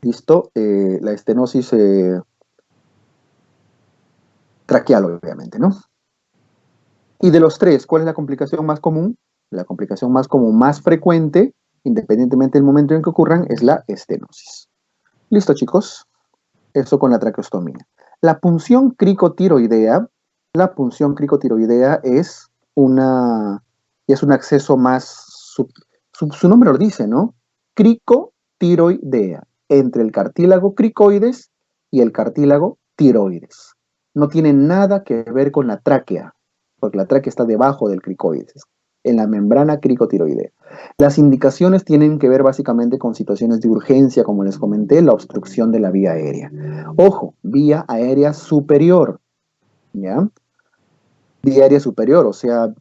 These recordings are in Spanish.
¿Listo? La estenosis traqueal, obviamente, ¿no? Y de los tres, ¿cuál es la complicación más común? La complicación más común, más frecuente, independientemente del momento en que ocurran, es la estenosis. ¿Listo, chicos? Eso con la traqueostomía. La punción cricotiroidea es un acceso más, su nombre lo dice, ¿no? Cricotiroidea, entre el cartílago cricoides y el cartílago tiroides. No tiene nada que ver con la tráquea, porque la tráquea está debajo del cricoides, en la membrana cricotiroidea. Las indicaciones tienen que ver básicamente con situaciones de urgencia, como les comenté, la obstrucción de la vía aérea. Ojo, vía aérea superior, ¿ya? Vía aérea superior, o sea,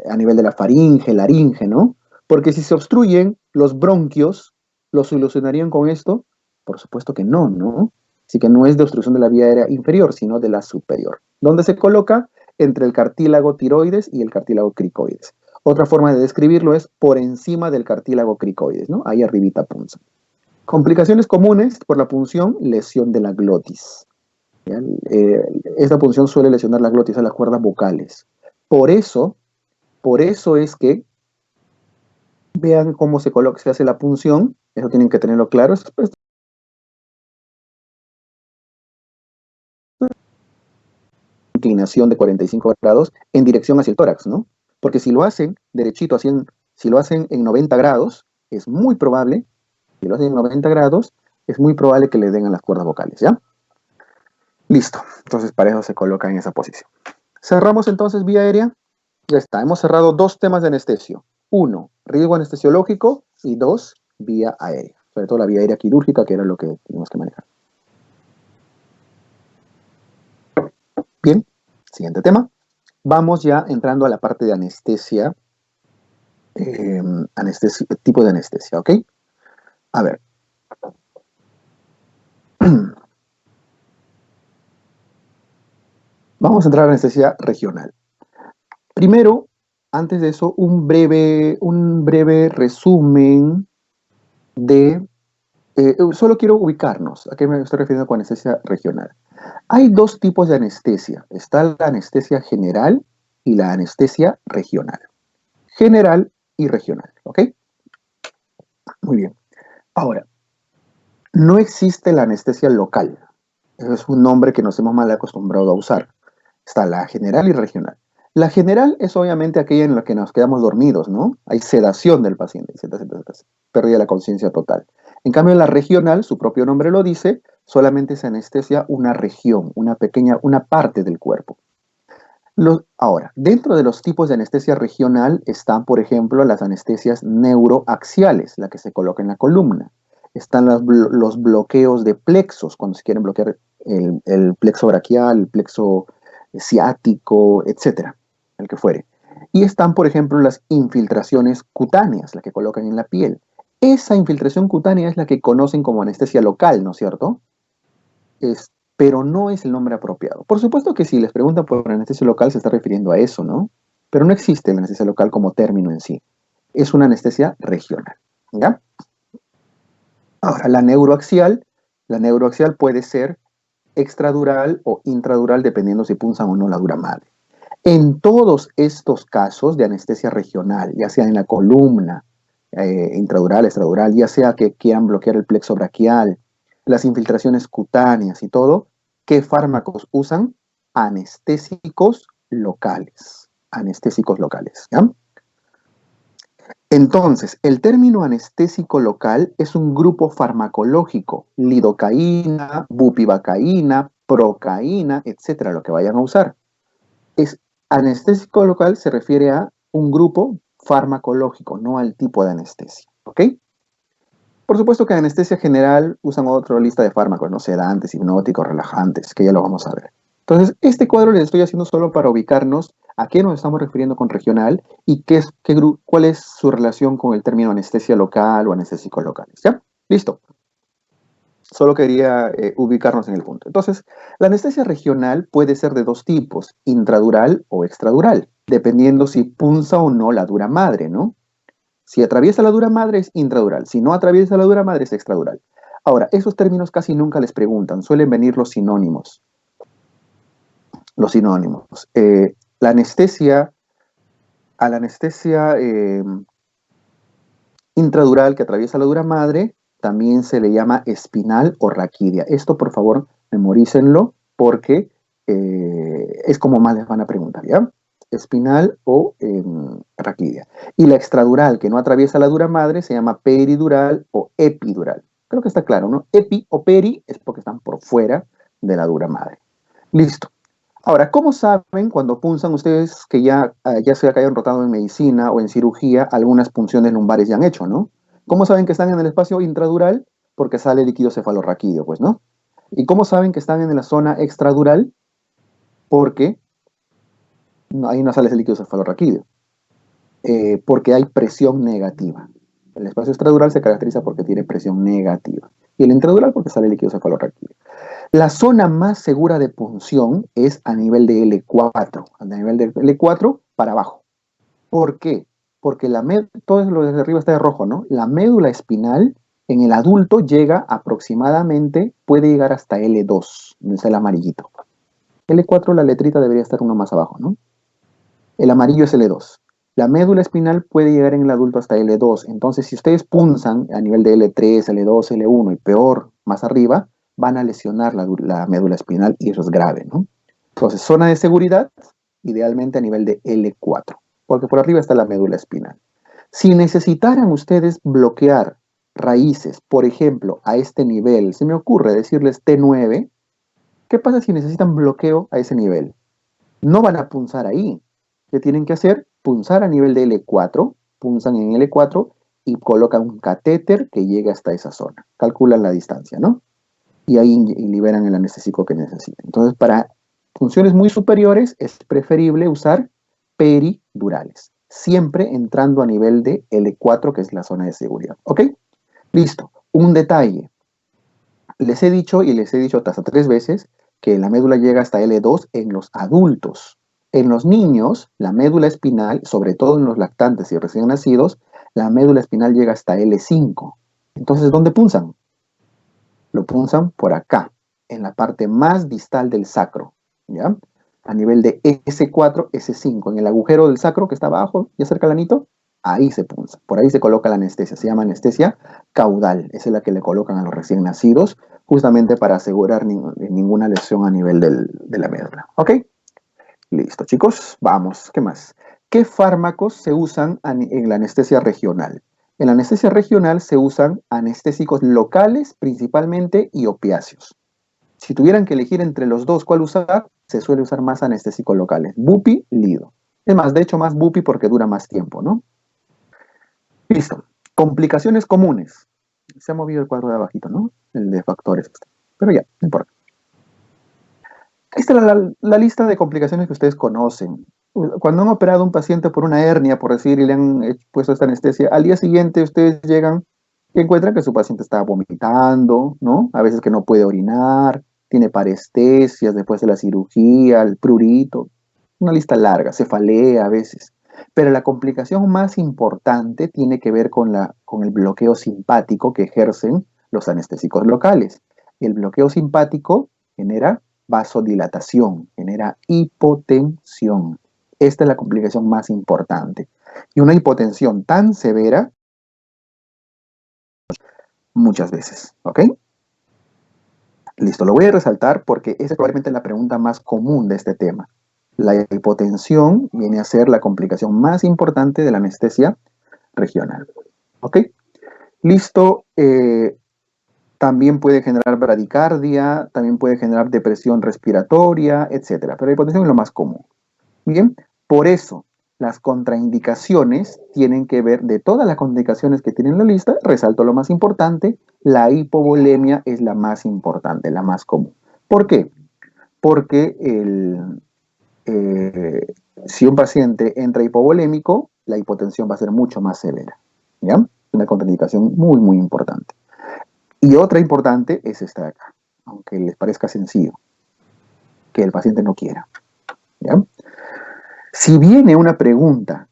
a nivel de la faringe, laringe, ¿no? Porque si se obstruyen los bronquios, ¿lo solucionarían con esto? Por supuesto que no, ¿no? Así que no es de obstrucción de la vía aérea inferior, sino de la superior. ¿Dónde se coloca? Entre el cartílago tiroides y el cartílago cricoides. Otra forma de describirlo es por encima del cartílago cricoides, ¿no? Ahí arribita punza. Complicaciones comunes por la punción, lesión de la glotis. Esta punción suele lesionar la glotis, a las cuerdas vocales. Por eso es que vean cómo se hace la punción, eso tienen que tenerlo claro. Es inclinación de 45 grados en dirección hacia el tórax, ¿no? Porque si lo hacen derechito, si lo hacen en 90 grados, es muy probable, si lo hacen en 90 grados, es muy probable que le den a las cuerdas vocales, ¿ya? Listo, entonces para eso se coloca en esa posición. Cerramos entonces vía aérea. Ya está, hemos cerrado dos temas de anestesio. Uno, riesgo anestesiológico, y dos, vía aérea. Sobre todo la vía aérea quirúrgica, que era lo que teníamos que manejar. Bien, siguiente tema. Vamos ya entrando a la parte de anestesia, tipo de anestesia, ¿ok? A ver. Vamos a entrar a anestesia regional. Primero, antes de eso, un breve resumen de... solo quiero ubicarnos. ¿A qué me estoy refiriendo con anestesia regional? Hay dos tipos de anestesia. Está la anestesia general y la anestesia regional. General y regional, ¿ok? Muy bien. Ahora, no existe la anestesia local. Ese es un nombre que nos hemos mal acostumbrado a usar. Está la general y regional. La general es obviamente aquella en la que nos quedamos dormidos, ¿no? Hay sedación del paciente, pérdida de la conciencia total. En cambio, la regional, su propio nombre lo dice, solamente se anestesia una región, una parte del cuerpo. Ahora, dentro de los tipos de anestesia regional están, por ejemplo, las anestesias neuroaxiales, la que se coloca en la columna. Están los bloqueos de plexos, cuando se quieren bloquear el plexo braquial, el plexo ciático, etcétera, el que fuere. Y están, por ejemplo, las infiltraciones cutáneas, la que colocan en la piel. Esa infiltración cutánea es la que conocen como anestesia local, ¿no es cierto? Pero no es el nombre apropiado. Por supuesto que si les preguntan por anestesia local se está refiriendo a eso, ¿no? Pero no existe la anestesia local como término en sí. Es una anestesia regional, ¿ya? Ahora, la neuroaxial puede ser extradural o intradural dependiendo si punzan o no la dura madre. En todos estos casos de anestesia regional, ya sea en la columna, intradural, extradural, ya sea que quieran bloquear el plexo braquial, las infiltraciones cutáneas y todo, ¿qué fármacos usan? Anestésicos locales. Anestésicos locales, ¿ya? Entonces, el término anestésico local es un grupo farmacológico, lidocaína, bupivacaína, procaína, etcétera, lo que vayan a usar. Anestésico local se refiere a un grupo farmacológico, no al tipo de anestesia, ¿ok? Por supuesto que en anestesia general usan otra lista de fármacos, no sedantes, hipnóticos, relajantes, que ya lo vamos a ver. Entonces, este cuadro les estoy haciendo solo para ubicarnos a qué nos estamos refiriendo con regional y cuál es su relación con el término anestesia local o anestésicos locales, ¿ya? Listo. Solo quería ubicarnos en el punto. Entonces, la anestesia regional puede ser de dos tipos, intradural o extradural, dependiendo si punza o no la dura madre, ¿no? Si atraviesa la dura madre es intradural, si no atraviesa la dura madre es extradural. Ahora, esos términos casi nunca les preguntan, suelen venir los sinónimos. Los sinónimos. La anestesia, a la anestesia intradural que atraviesa la dura madre, también se le llama espinal o raquidia. Esto, por favor, memorícenlo porque es como más les van a preguntar, ¿ya? Espinal o raquidia. Y la extradural, que no atraviesa la dura madre, se llama peridural o epidural. Creo que está claro, ¿no? Epi o peri es porque están por fuera de la dura madre. Listo. Ahora, ¿cómo saben cuando punzan ustedes que ya sea que hayan rotado en medicina o en cirugía, algunas punciones lumbares ya han hecho, ¿no? ¿Cómo saben que están en el espacio intradural? Porque sale líquido cefalorraquídeo, pues, ¿no? ¿Y cómo saben que están en la zona extradural? Porque ahí no sale ese líquido cefalorraquídeo. Porque hay presión negativa. El espacio extradural se caracteriza porque tiene presión negativa. Y el intradural porque sale líquido cefalorraquídeo. La zona más segura de punción es a nivel de L4, a nivel de L4 para abajo. ¿Por qué? Porque todo lo de arriba está de rojo, ¿no? La médula espinal en el adulto llega aproximadamente, puede llegar hasta L2, donde está el amarillito. L4, la letrita debería estar uno más abajo, ¿no? El amarillo es L2. La médula espinal puede llegar en el adulto hasta L2. Entonces, si ustedes punzan a nivel de L3, L2, L1 y peor, más arriba, van a lesionar la médula espinal y eso es grave, ¿no? Entonces, zona de seguridad, idealmente a nivel de L4, porque por arriba está la médula espinal. Si necesitaran ustedes bloquear raíces, por ejemplo, a este nivel, se me ocurre decirles T9, ¿qué pasa si necesitan bloqueo a ese nivel? No van a punzar ahí. ¿Qué tienen que hacer? Punzar a nivel de L4, punzan en L4 y colocan un catéter que llega hasta esa zona. Calculan la distancia, ¿no? Y ahí liberan el anestésico que necesitan. Entonces, para funciones muy superiores es preferible usar peridurales, siempre entrando a nivel de L4, que es la zona de seguridad. ¿Ok? Listo. Un detalle. Les he dicho hasta 3 veces que la médula llega hasta L2 en los adultos. En los niños, la médula espinal, sobre todo en los lactantes y recién nacidos, la médula espinal llega hasta L5. Entonces, ¿dónde punzan? Lo punzan por acá, en la parte más distal del sacro, ¿ya? A nivel de S4, S5, en el agujero del sacro que está abajo, ya cerca del anito, ahí se punza, por ahí se coloca la anestesia, se llama anestesia caudal, esa es la que le colocan a los recién nacidos, justamente para asegurar ninguna lesión a nivel de la médula, ¿ok? Listo, chicos, vamos, ¿qué más? ¿Qué fármacos se usan en la anestesia regional? En la anestesia regional se usan anestésicos locales principalmente y opiáceos. Si tuvieran que elegir entre los dos cuál usar, se suele usar más anestésicos locales. Bupi, Lido. Es más, de hecho más Bupi porque dura más tiempo, ¿no? Listo. Complicaciones comunes. Se ha movido el cuadro de abajito, ¿no? El de factores. Pero ya, no importa. Esta es la lista de complicaciones que ustedes conocen. Cuando han operado a un paciente por una hernia, por decir, y le han puesto esta anestesia, al día siguiente ustedes llegan y encuentran que su paciente está vomitando, ¿no? A veces que no puede orinar, tiene parestesias después de la cirugía, el prurito, una lista larga, cefalea a veces. Pero la complicación más importante tiene que ver con el bloqueo simpático que ejercen los anestésicos locales. El bloqueo simpático genera vasodilatación, genera hipotensión. Esta es la complicación más importante. Y una hipotensión tan severa muchas veces, ¿ok? Listo, lo voy a resaltar porque esa es probablemente la pregunta más común de este tema. La hipotensión viene a ser la complicación más importante de la anestesia regional, ¿ok? Listo, también puede generar bradicardia, también puede generar depresión respiratoria, etc. Pero la hipotensión es lo más común. Bien, por eso las contraindicaciones tienen que ver, de todas las contraindicaciones que tienen la lista, resalto lo más importante, la hipovolemia es la más importante, la más común. ¿Por qué? Porque si un paciente entra hipovolémico, la hipotensión va a ser mucho más severa. ¿Ya? Una contraindicación muy, muy importante. Y otra importante es esta de acá, aunque les parezca sencillo, que el paciente no quiera. ¿Ya? Si viene una pregunta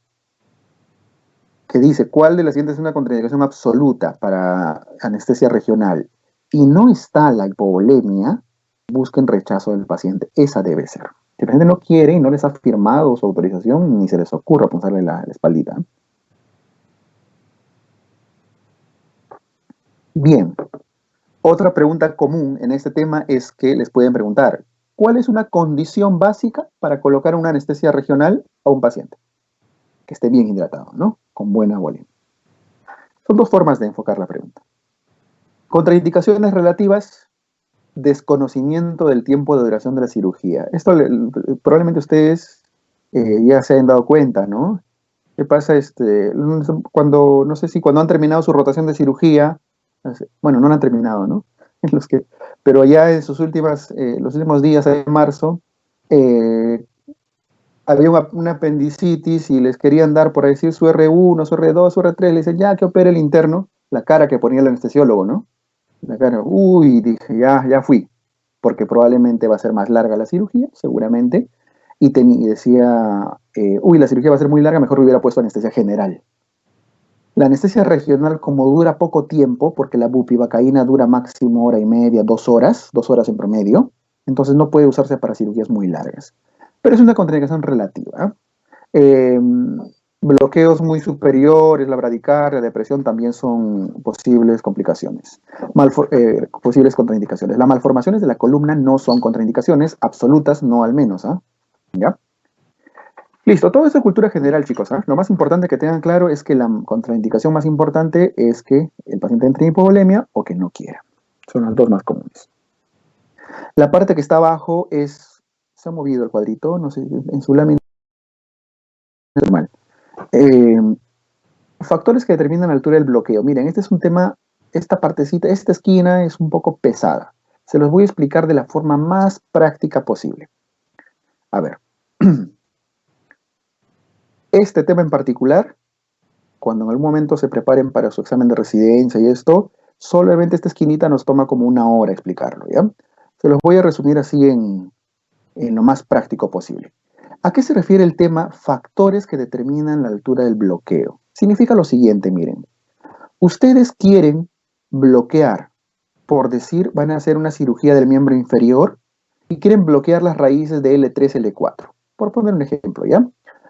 que dice, ¿cuál de las siguientes es una contraindicación absoluta para anestesia regional? y no está la hipovolemia, busquen rechazo del paciente. Esa debe ser. Si el paciente no quiere y no les ha firmado su autorización, ni se les ocurra punzarle la espaldita. Bien. Otra pregunta común en este tema es que les pueden preguntar, ¿cuál es una condición básica para colocar una anestesia regional a un paciente? Que esté bien hidratado, ¿no? Con buena volemia. Son dos formas de enfocar la pregunta. Contraindicaciones relativas, desconocimiento del tiempo de duración de la cirugía. Esto probablemente ustedes ya se hayan dado cuenta, ¿no? ¿Qué pasa? Cuando, no sé si cuando han terminado su rotación de cirugía, bueno, no la han terminado, ¿no? Los que, pero ya en sus los últimos días de marzo, eh, había una apendicitis y les querían dar, por decir, su R1, su R2, su R3, le dicen, ya que opere el interno, la cara que ponía el anestesiólogo, ¿no? La cara, uy, dije, ya fui, porque probablemente va a ser más larga la cirugía, seguramente, y decía, uy, la cirugía va a ser muy larga, mejor hubiera puesto anestesia general. La anestesia regional, como dura poco tiempo, porque la bupivacaína dura máximo hora y media, 2 horas, 2 horas en promedio, entonces no puede usarse para cirugías muy largas. Pero es una contraindicación relativa. Bloqueos muy superiores, la bradicardia, la depresión también son posibles complicaciones, posibles contraindicaciones. Las malformaciones de la columna no son contraindicaciones absolutas, no al menos. ¿Ya? Listo, todo eso es cultura general, chicos. Lo más importante que tengan claro es que la contraindicación más importante es que el paciente entre en hipovolemia o que no quiera. Son las dos más comunes. La parte que está abajo se ha movido el cuadrito, no sé, en su lámina normal. Factores que determinan la altura del bloqueo. Miren, este es un tema, esta partecita, esta esquina es un poco pesada. Se los voy a explicar de la forma más práctica posible. A ver. Este tema en particular, cuando en algún momento se preparen para su examen de residencia y esto, solamente esta esquinita nos toma como 1 hora explicarlo, ¿ya? Se los voy a resumir así en lo más práctico posible. ¿A qué se refiere el tema factores que determinan la altura del bloqueo? Significa lo siguiente, miren. Ustedes quieren bloquear, por decir, van a hacer una cirugía del miembro inferior y quieren bloquear las raíces de L3, L4. Por poner un ejemplo, ¿ya?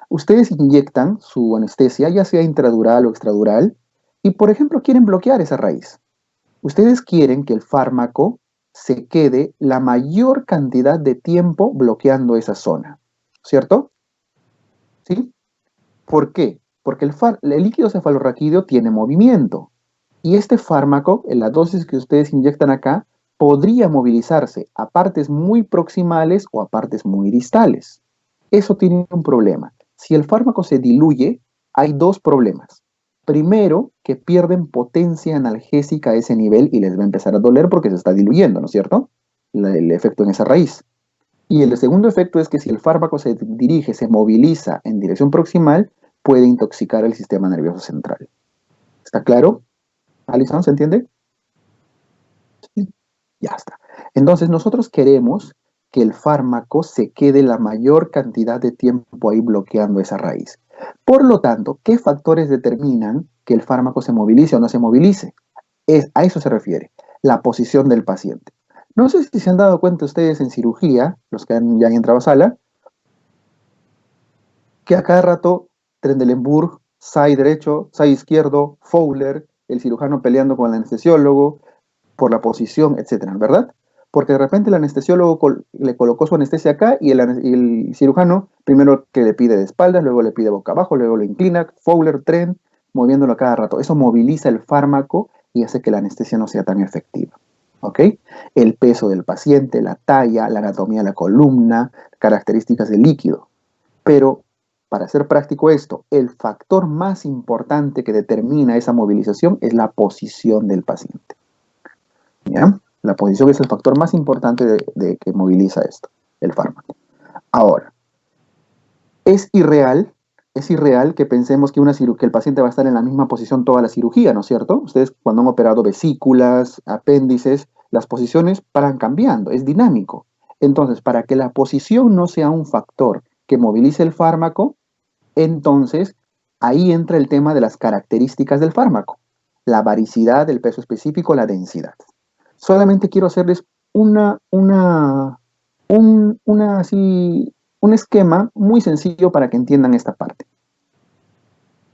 Ustedes inyectan su anestesia, ya sea intradural o extradural, y por ejemplo quieren bloquear esa raíz. Ustedes quieren que el fármaco se quede la mayor cantidad de tiempo bloqueando esa zona, ¿cierto? ¿Sí? ¿Por qué? Porque el líquido cefalorraquídeo tiene movimiento, y este fármaco, en la dosis que ustedes inyectan acá, podría movilizarse a partes muy proximales o a partes muy distales. Eso tiene un problema. Si el fármaco se diluye, hay dos problemas. Primero, que pierden potencia analgésica a ese nivel y les va a empezar a doler porque se está diluyendo, ¿no es cierto? El efecto en esa raíz. Y el segundo efecto es que si el fármaco se dirige, se moviliza en dirección proximal, puede intoxicar el sistema nervioso central. ¿Está claro? ¿Alison, se entiende? Sí. Ya está. Entonces nosotros queremos que el fármaco se quede la mayor cantidad de tiempo ahí bloqueando esa raíz. Por lo tanto, ¿qué factores determinan que el fármaco se movilice o no se movilice? A eso se refiere, la posición del paciente. No sé si se han dado cuenta ustedes en cirugía, los que ya han entrado a sala, que a cada rato Trendelenburg, SAI derecho, SAI izquierdo, Fowler, el cirujano peleando con el anestesiólogo por la posición, etcétera, ¿verdad? Porque de repente el anestesiólogo le colocó su anestesia acá y el cirujano primero que le pide de espaldas, luego le pide boca abajo, luego le inclina, Fowler, tren, moviéndolo a cada rato. Eso moviliza el fármaco y hace que la anestesia no sea tan efectiva. ¿Ok? El peso del paciente, la talla, la anatomía de la columna, características del líquido. Pero, para ser práctico esto, el factor más importante que determina esa movilización es la posición del paciente. ¿Ya? La posición es el factor más importante de que moviliza esto, el fármaco. Ahora, es irreal que pensemos que el paciente va a estar en la misma posición toda la cirugía, ¿no es cierto? Ustedes cuando han operado vesículas, apéndices, las posiciones paran cambiando, es dinámico. Entonces, para que la posición no sea un factor que movilice el fármaco, entonces ahí entra el tema de las características del fármaco, la varicidad, el peso específico, la densidad. Solamente quiero hacerles un esquema muy sencillo para que entiendan esta parte.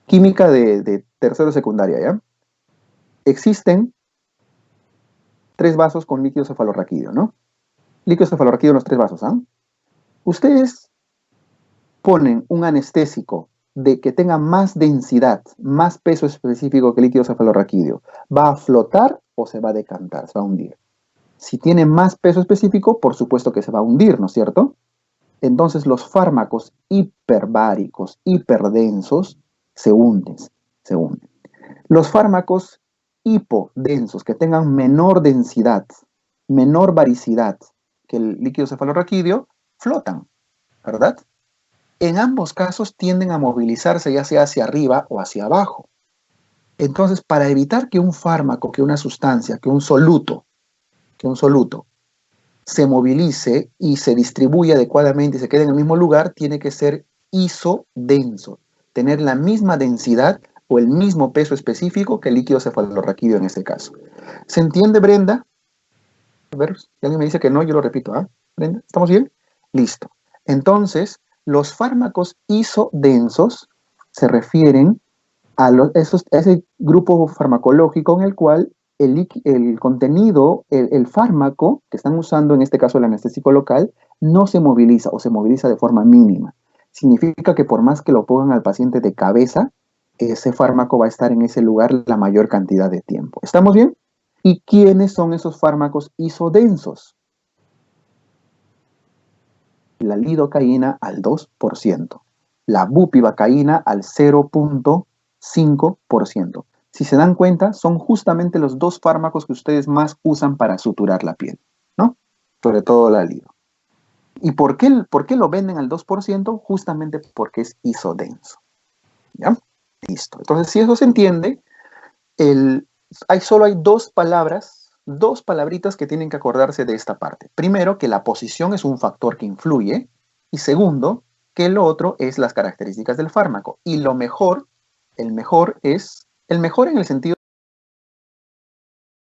Química de tercero secundaria, ¿ya? Existen 3 vasos con líquido cefalorraquídeo, ¿no? Líquido cefalorraquídeo en los 3 vasos, ¿ah? Ustedes ponen un anestésico de que tenga más densidad, más peso específico que el líquido cefalorraquídeo. ¿Va a flotar o se va a decantar, se va a hundir? Si tiene más peso específico, por supuesto que se va a hundir, ¿no es cierto? Entonces los fármacos hiperbáricos, hiperdensos, se hunden, se hunden. Los fármacos hipodensos, que tengan menor densidad, menor varicidad que el líquido cefalorraquídeo, flotan, ¿verdad? En ambos casos tienden a movilizarse ya sea hacia arriba o hacia abajo. Entonces, para evitar que un fármaco, que una sustancia, que un soluto se movilice y se distribuya adecuadamente y se quede en el mismo lugar, tiene que ser isodenso, tener la misma densidad o el mismo peso específico que el líquido cefalorraquídeo en este caso. ¿Se entiende, Brenda? A ver, si alguien me dice que no, yo lo repito, ¿ah? Brenda, ¿estamos bien? Listo. Entonces, los fármacos isodensos se refieren a ese grupo farmacológico en el cual el contenido, el fármaco que están usando, en este caso el anestésico local, no se moviliza o se moviliza de forma mínima. Significa que por más que lo pongan al paciente de cabeza, ese fármaco va a estar en ese lugar la mayor cantidad de tiempo. ¿Estamos bien? ¿Y quiénes son esos fármacos isodensos? La lidocaína al 2%, la bupivacaína al 0.5%. Si se dan cuenta, son justamente los 2 fármacos que ustedes más usan para suturar la piel, ¿no? Sobre todo la lido. ¿Y por qué lo venden al 2%? Justamente porque es isodenso. ¿Ya? Listo. Entonces, si eso se entiende, solo hay 2 palabras, 2 palabritas que tienen que acordarse de esta parte. Primero, que la posición es un factor que influye. Y segundo, que lo otro es las características del fármaco. Y el mejor en el sentido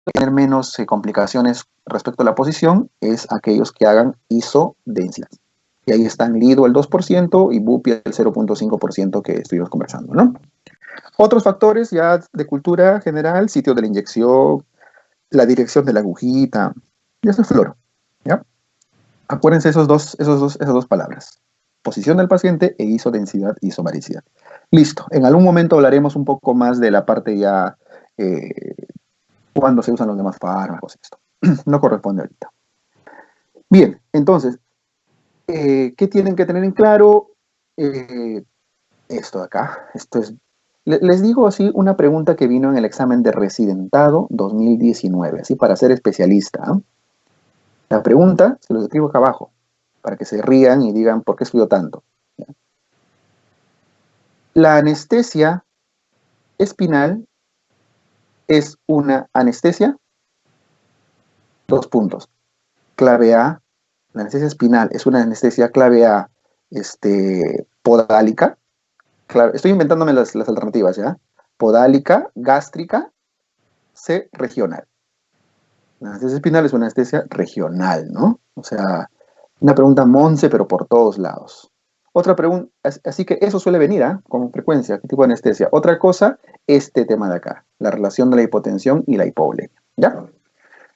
de tener menos complicaciones respecto a la posición, es aquellos que hagan isodensidad. Y ahí están Lido el 2% y Bupi el 0.5% que estuvimos conversando, ¿no? Otros factores ya de cultura general, sitio de la inyección, la dirección de la agujita, y eso es floro, ¿ya? Acuérdense esas dos palabras. Posición del paciente e isodensidad, isomericidad. Listo. En algún momento hablaremos un poco más de la parte ya cuando se usan los demás fármacos y esto. No corresponde ahorita. Bien, entonces, ¿qué tienen que tener en claro? Esto de acá. Les digo así una pregunta que vino en el examen de residentado 2019, así para ser especialista, ¿eh? La pregunta se los escribo acá abajo, para que se rían y digan por qué estudio tanto. La anestesia espinal es una anestesia, 2 puntos. Clave A, la anestesia espinal es una anestesia clave A, podálica. Estoy inventándome las alternativas, ¿ya? Podálica, gástrica, C, regional. La anestesia espinal es una anestesia regional, ¿no? O sea, una pregunta monce, pero por todos lados. Otra pregunta, así que eso suele venir, ¿eh? Con frecuencia, ¿qué tipo de anestesia? Otra cosa, este tema de acá, la relación de la hipotensión y la hipovolemia, ¿ya?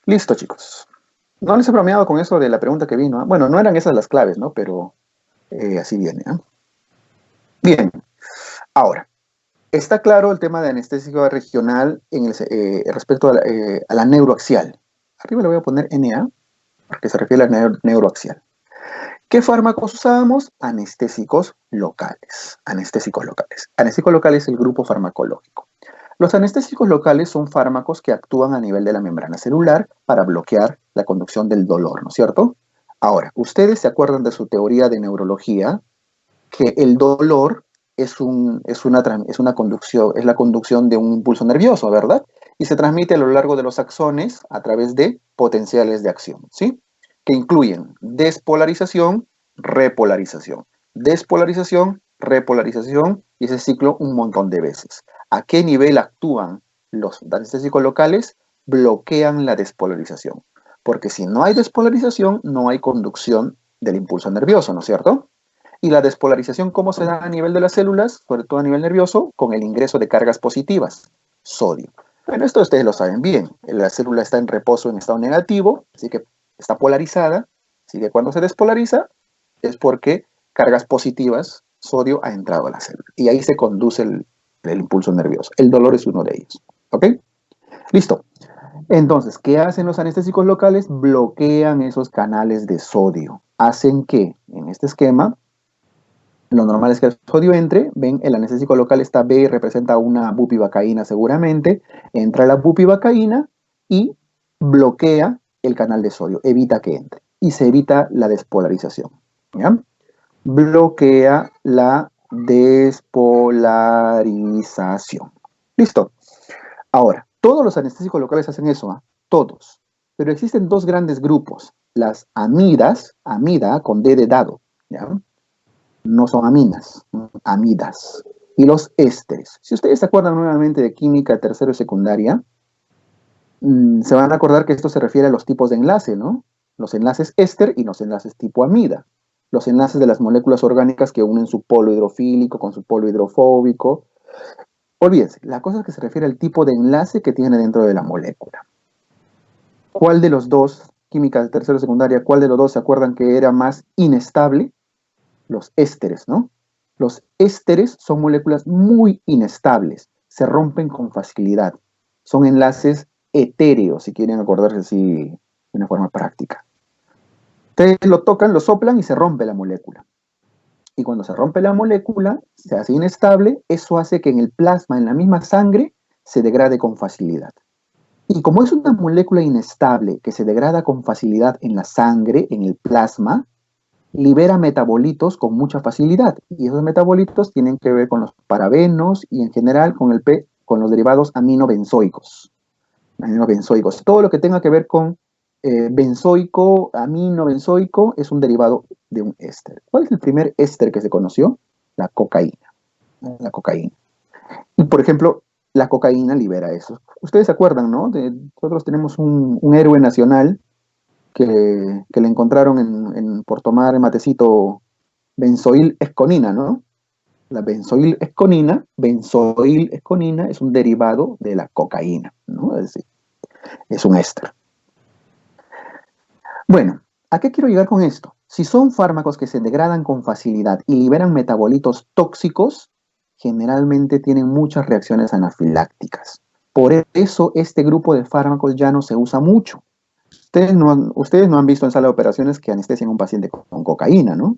Listo, chicos. No les he bromeado con eso de la pregunta que vino, ¿eh? Bueno, no eran esas las claves, ¿no? Pero así viene, ¿eh? Bien, ahora, está claro el tema de anestésico regional respecto a la neuroaxial. Arriba le voy a poner NA, porque se refiere a la neuroaxial. ¿Qué fármacos usábamos? Anestésicos locales. Anestésicos locales. Anestésico local es el grupo farmacológico. Los anestésicos locales son fármacos que actúan a nivel de la membrana celular para bloquear la conducción del dolor, ¿no es cierto? Ahora, ustedes se acuerdan de su teoría de neurología, que el dolor es la conducción de un impulso nervioso, ¿verdad? Y se transmite a lo largo de los axones a través de potenciales de acción, ¿sí? Que incluyen despolarización, repolarización, despolarización, repolarización, y ese ciclo un montón de veces. ¿A qué nivel actúan los anestésicos locales? bloquean la despolarización. Porque si no hay despolarización, no hay conducción del impulso nervioso, ¿no es cierto? Y la despolarización, ¿cómo se da a nivel de las células? Sobre todo a nivel nervioso, con el ingreso de cargas positivas, sodio. Bueno, esto ustedes lo saben bien. La célula está en reposo en estado negativo, así que está polarizada. Así que cuando se despolariza es porque cargas positivas, sodio, ha entrado a la célula. Y ahí se conduce el impulso nervioso. El dolor es uno de ellos. ¿Ok? Listo. Entonces, ¿qué hacen los anestésicos locales? Bloquean esos canales de sodio. Hacen que, en este esquema, lo normal es que el sodio entre, ven, el anestésico local está B, representa una bupivacaína seguramente, entra la bupivacaína y bloquea el canal de sodio, evita que entre y se evita la despolarización. ¿Ya? Bloquea la despolarización. Listo. Ahora, todos los anestésicos locales hacen eso, ¿eh? Todos. Pero existen dos grandes grupos, las amidas, amida con D de dado, ¿ya? No son aminas, amidas. Y los ésteres. Si ustedes se acuerdan nuevamente de química tercero y secundaria, se van a acordar que esto se refiere a los tipos de enlace, ¿no? Los enlaces éster y los enlaces tipo amida. Los enlaces de las moléculas orgánicas que unen su polo hidrofílico con su polo hidrofóbico. Olvídense, la cosa es que se refiere al tipo de enlace que tiene dentro de la molécula. ¿Cuál de los dos, química de tercero y secundaria, cuál de los dos se acuerdan que era más inestable? Los ésteres, ¿no? Los ésteres son moléculas muy inestables, se rompen con facilidad. Son enlaces etéreos, si quieren acordarse así de una forma práctica. Ustedes lo tocan, lo soplan y se rompe la molécula. Y cuando se rompe la molécula, se hace inestable, eso hace que en el plasma, en la misma sangre, se degrade con facilidad. Y como es una molécula inestable que se degrada con facilidad en la sangre, en el plasma, libera metabolitos con mucha facilidad. Y esos metabolitos tienen que ver con los parabenos y en general con los derivados aminobenzoicos. Aminobenzoicos. Todo lo que tenga que ver con benzoico, aminobenzoico, es un derivado de un éster. ¿Cuál es el primer éster que se conoció? La cocaína. La cocaína. Y por ejemplo, la cocaína libera eso. Ustedes se acuerdan, ¿no? Nosotros tenemos un héroe nacional que le encontraron por tomar matecito benzoil esconina, ¿no? La benzoil esconina es un derivado de la cocaína, ¿no? Es decir, es un éster. Bueno, ¿a qué quiero llegar con esto? Si son fármacos que se degradan con facilidad y liberan metabolitos tóxicos, generalmente tienen muchas reacciones anafilácticas. Por eso este grupo de fármacos ya no se usa mucho. Ustedes no han visto en sala de operaciones que anestesian a un paciente con cocaína, ¿no?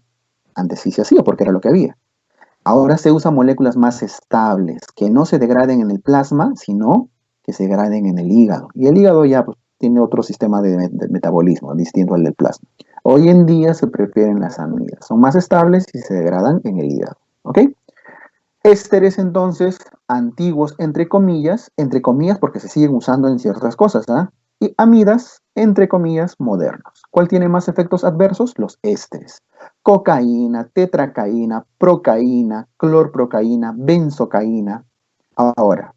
Antes sí se hacía porque era lo que había. Ahora se usan moléculas más estables, que no se degraden en el plasma, sino que se degraden en el hígado. Y el hígado ya pues, tiene otro sistema de metabolismo distinto al del plasma. Hoy en día se prefieren las amidas. Son más estables y se degradan en el hígado. ¿Ok? Ésteres entonces antiguos, entre comillas porque se siguen usando en ciertas cosas, ¿ah? Y amidas, entre comillas, modernos. ¿Cuál tiene más efectos adversos? Los ésteres. Cocaína, tetracaína, procaína, clorprocaína, benzocaína. Ahora,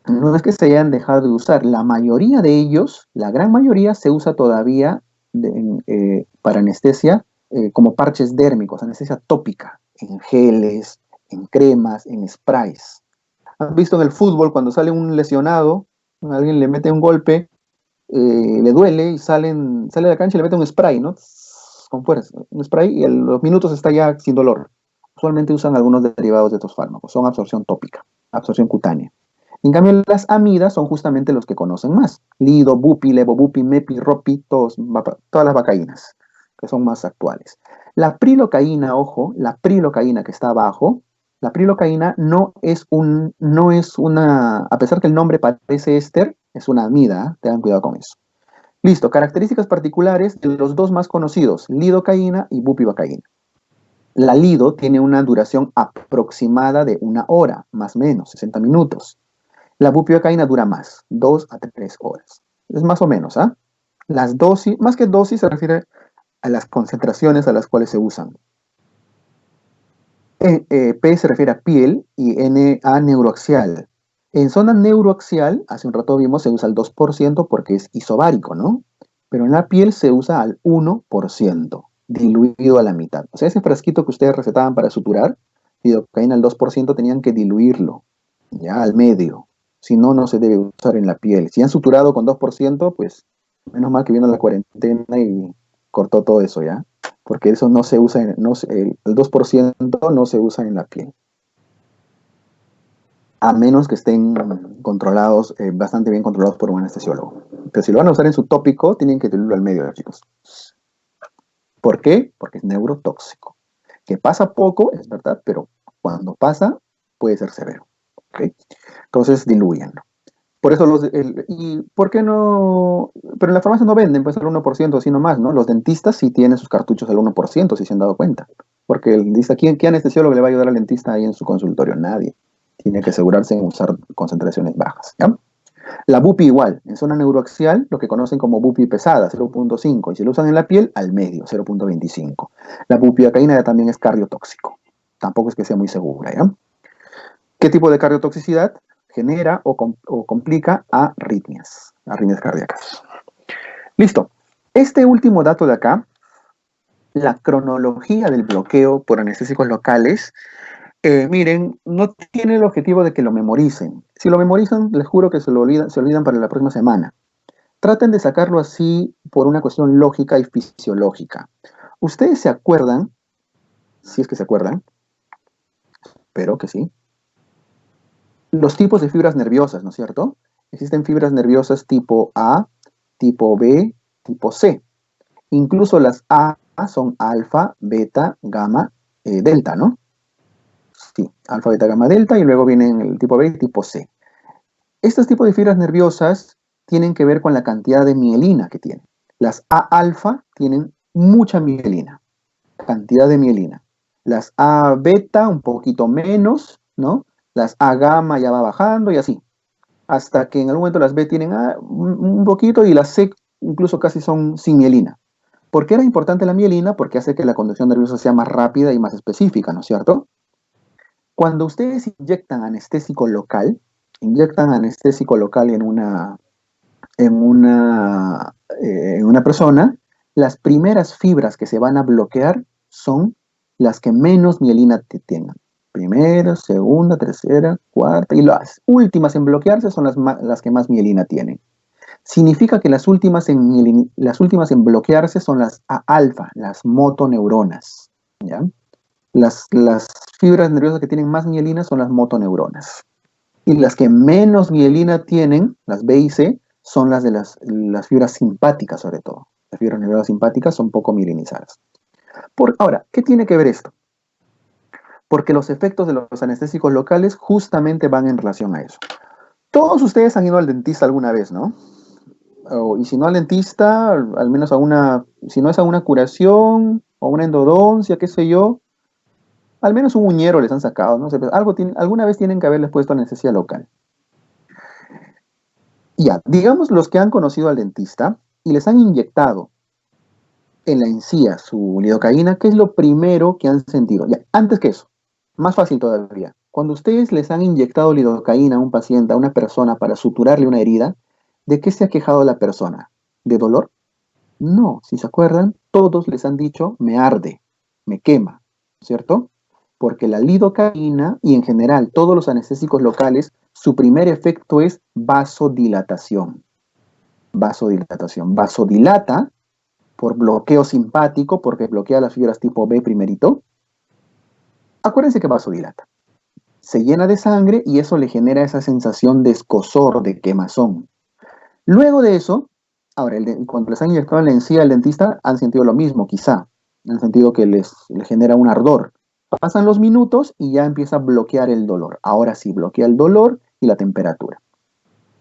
no es que se hayan dejado de usar, la mayoría de ellos, la gran mayoría, se usa todavía para anestesia como parches dérmicos, anestesia tópica, en geles, en cremas, en sprays. ¿Han visto en el fútbol cuando sale un lesionado, alguien le mete un golpe, le duele y sale a la cancha y le mete un spray, ¿no? Con fuerza, un spray y a los minutos está ya sin dolor. Usualmente usan algunos derivados de estos fármacos, son absorción tópica, absorción cutánea. En cambio, las amidas son justamente los que conocen más. Lido, bupi, levobupi, mepi, ropi, todas las vacaínas, que son más actuales. La prilocaína, ojo, la prilocaína que está abajo, la prilocaína no es una, a pesar que el nombre parece éster, es una amida, tengan cuidado con eso. Listo, características particulares de los dos más conocidos, lidocaína y bupivacaína. La lido tiene una duración aproximada de 1 hora, más o menos, 60 minutos. La bupivacaína dura más, 2 a 3 horas. Es más o menos, ¿ah? Las dosis, más que dosis, se refiere a las concentraciones a las cuales se usan. P se refiere a piel y N a neuroaxial. En zona neuroaxial, hace un rato vimos, se usa el 2% porque es isobárico, ¿no? Pero en la piel se usa al 1%, diluido a la mitad. O sea, ese frasquito que ustedes recetaban para suturar, lidocaína al 2%, tenían que diluirlo, ya, al medio. Si no, no se debe usar en la piel. Si han suturado con 2%, pues menos mal que vino la cuarentena y cortó todo eso, ¿ya? Porque eso no se usa, el 2% no se usa en la piel. A menos que estén controlados, bastante bien controlados por un anestesiólogo. Pero si lo van a usar en su tópico, tienen que diluirlo al medio, chicos. ¿Por qué? Porque es neurotóxico. Que pasa poco, es verdad, pero cuando pasa, puede ser severo. ¿Okay? Entonces, diluyanlo. Por eso ¿y por qué no? Pero en la farmacia no venden, pues al 1%, así nomás, ¿no? Los dentistas sí tienen sus cartuchos al 1%, si se han dado cuenta. Porque el dentista, ¿qué anestesiólogo le va a ayudar al dentista ahí en su consultorio? Nadie. Tiene que asegurarse en usar concentraciones bajas, ¿ya? La bupi igual, en zona neuroaxial, lo que conocen como bupi pesada, 0.5, y si lo usan en la piel, al medio, 0.25. La bupivacaína también es cardiotóxico. Tampoco es que sea muy segura, ¿ya? ¿Qué tipo de cardiotoxicidad? Genera o complica arritmias cardíacas. Listo. Este último dato de acá, la cronología del bloqueo por anestésicos locales, miren, no tiene el objetivo de que lo memoricen. Si lo memorizan, les juro que se olvidan para la próxima semana. Traten de sacarlo así por una cuestión lógica y fisiológica. ¿Ustedes se acuerdan? Si es que se acuerdan, pero que sí. Los tipos de fibras nerviosas, ¿no es cierto? Existen fibras nerviosas tipo A, tipo B, tipo C. Incluso las A son alfa, beta, gamma, delta, ¿no? Sí, alfa, beta, gamma, delta, y luego vienen el tipo B y tipo C. Estos tipos de fibras nerviosas tienen que ver con la cantidad de mielina que tienen. Las A alfa tienen mucha mielina, cantidad de mielina. Las A beta un poquito menos, ¿no? Las A gamma ya va bajando y así. Hasta que en algún momento las B tienen un poquito y las C incluso casi son sin mielina. ¿Por qué era importante la mielina? Porque hace que la conducción nerviosa sea más rápida y más específica, ¿no es cierto? Cuando ustedes inyectan anestésico local en una persona, las primeras fibras que se van a bloquear son las que menos mielina tengan. Primera, segunda, tercera, cuarta, y las últimas en bloquearse son las que más mielina tienen. Significa que las últimas en bloquearse son las A-alfa, las motoneuronas, ¿ya? Las fibras nerviosas que tienen más mielina son las motoneuronas. Y las que menos mielina tienen, las B y C, son las de las fibras simpáticas, sobre todo. Las fibras nerviosas simpáticas son poco mielinizadas. Ahora, ¿qué tiene que ver esto? Porque los efectos de los anestésicos locales justamente van en relación a eso. Todos ustedes han ido al dentista alguna vez, ¿no? Y si no al dentista, al menos si no es a una curación o una endodoncia, qué sé yo, al menos un uñero les han sacado, no sé, pero alguna vez tienen que haberles puesto anestesia local. Ya, digamos los que han conocido al dentista y les han inyectado en la encía su lidocaína, ¿qué es lo primero que han sentido? Ya, antes que eso, más fácil todavía. Cuando ustedes les han inyectado lidocaína a un paciente, a una persona, para suturarle una herida, ¿de qué se ha quejado la persona? ¿De dolor? No, si se acuerdan, todos les han dicho, me arde, me quema, ¿cierto? Porque la lidocaína y en general todos los anestésicos locales, su primer efecto es vasodilatación. Vasodilatación. Vasodilata por bloqueo simpático, porque bloquea las fibras tipo B primerito. Acuérdense que vasodilata. Se llena de sangre y eso le genera esa sensación de escozor, de quemazón. Luego de eso, ahora, cuando les han inyectado en la encía al dentista, han sentido lo mismo, quizá. Han sentido que les genera un ardor. Pasan los minutos y ya empieza a bloquear el dolor. Ahora sí, bloquea el dolor y la temperatura.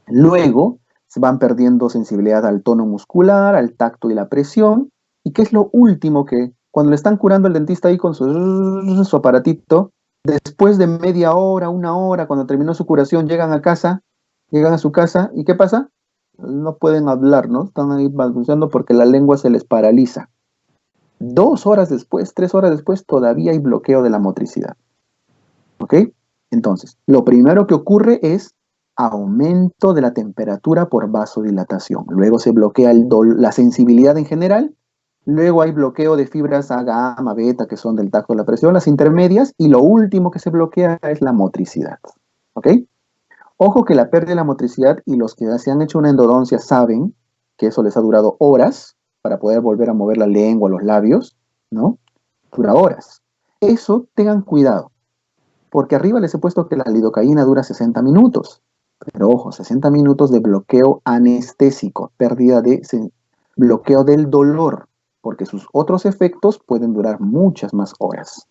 Luego se van perdiendo sensibilidad al tono muscular, al tacto y la presión. ¿Y qué es lo último que, cuando le están curando el dentista ahí con su aparatito, después de media hora, una hora, cuando terminó su curación, llegan a su casa, ¿y qué pasa? No pueden hablar, ¿no? Están ahí balbuceando porque la lengua se les paraliza. 2 horas después, 3 horas después, todavía hay bloqueo de la motricidad. ¿Ok? Entonces, lo primero que ocurre es aumento de la temperatura por vasodilatación. Luego se bloquea la sensibilidad en general. Luego hay bloqueo de fibras A, gamma, beta, que son del tacto de la presión, las intermedias. Y lo último que se bloquea es la motricidad. ¿Ok? Ojo que la pérdida de la motricidad, y los que se han hecho una endodoncia saben que eso les ha durado horas para poder volver a mover la lengua, los labios, ¿no? Dura horas. Eso tengan cuidado, porque arriba les he puesto que la lidocaína dura 60 minutos. Pero ojo, 60 minutos de bloqueo anestésico, pérdida de bloqueo del dolor, porque sus otros efectos pueden durar muchas más horas.